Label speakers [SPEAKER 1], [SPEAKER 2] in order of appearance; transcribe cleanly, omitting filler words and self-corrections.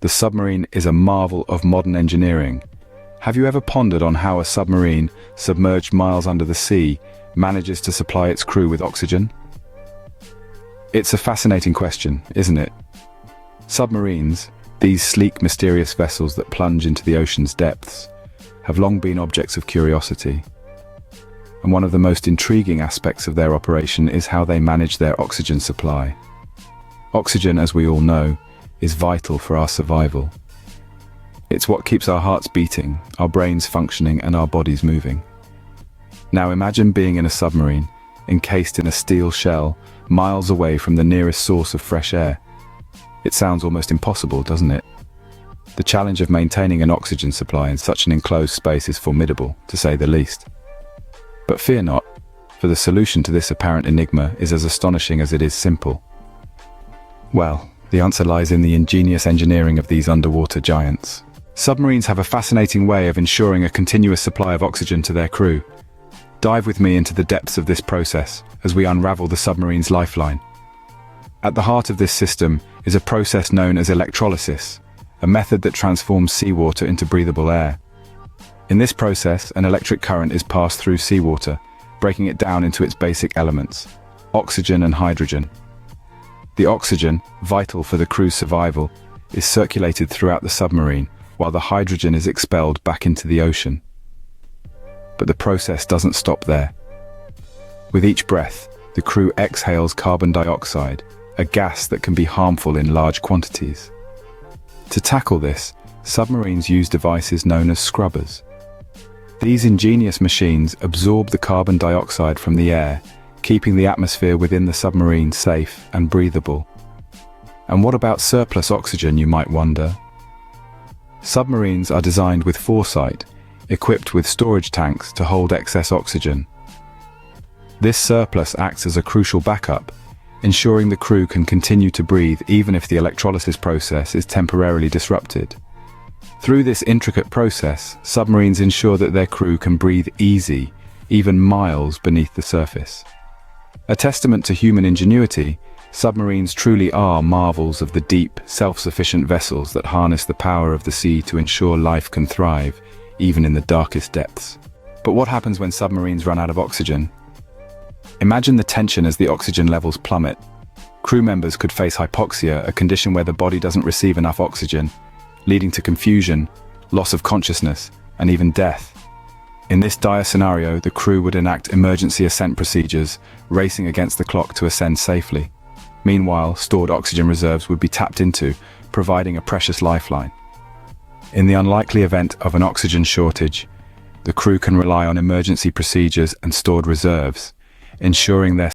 [SPEAKER 1] The submarine is a marvel of modern engineering. Have you ever pondered on how a submarine, submerged miles under the sea, manages to supply its crew with oxygen? It's a fascinating question, isn't it? Submarines, these sleek, mysterious vessels that plunge into the ocean's depths, have long been objects of curiosity. And one of the most intriguing aspects of their operation is how they manage their oxygen supply. Oxygen, as we all know, is vital for our survival. It's what keeps our hearts beating, our brains functioning, and our bodies moving. Now imagine being in a submarine, encased in a steel shell, miles away from the nearest source of fresh air. It sounds almost impossible, doesn't it? The challenge of maintaining an oxygen supply in such an enclosed space is formidable, to say the least. But fear not, for the solution to this apparent enigma is as astonishing as it is simple. Well, the answer lies in the ingenious engineering of these underwater giants. Submarines have a fascinating way of ensuring a continuous supply of oxygen to their crew. Dive with me into the depths of this process as we unravel the submarine's lifeline. At the heart of this system is a process known as electrolysis, a method that transforms seawater into breathable air. In this process, an electric current is passed through seawater, breaking it down into its basic elements: oxygen and hydrogen. The oxygen, vital for the crew's survival, is circulated throughout the submarine, while the hydrogen is expelled back into the ocean. But the process doesn't stop there. With each breath, the crew exhales carbon dioxide, a gas that can be harmful in large quantities. To tackle this, submarines use devices known as scrubbers. These ingenious machines absorb the carbon dioxide from the air, keeping the atmosphere within the submarine safe and breathable. And what about surplus oxygen, you might wonder? Submarines are designed with foresight, equipped with storage tanks to hold excess oxygen. This surplus acts as a crucial backup, ensuring the crew can continue to breathe even if the electrolysis process is temporarily disrupted. Through this intricate process, submarines ensure that their crew can breathe easy, even miles beneath the surface. A testament to human ingenuity, submarines truly are marvels of the deep, self-sufficient vessels that harness the power of the sea to ensure life can thrive, even in the darkest depths. But what happens when submarines run out of oxygen? Imagine the tension as the oxygen levels plummet. Crew members could face hypoxia, a condition where the body doesn't receive enough oxygen, leading to confusion, loss of consciousness, and even death. In this dire scenario, the crew would enact emergency ascent procedures, racing against the clock to ascend safely. Meanwhile, stored oxygen reserves would be tapped into, providing a precious lifeline. In the unlikely event of an oxygen shortage, the crew can rely on emergency procedures and stored reserves, ensuring their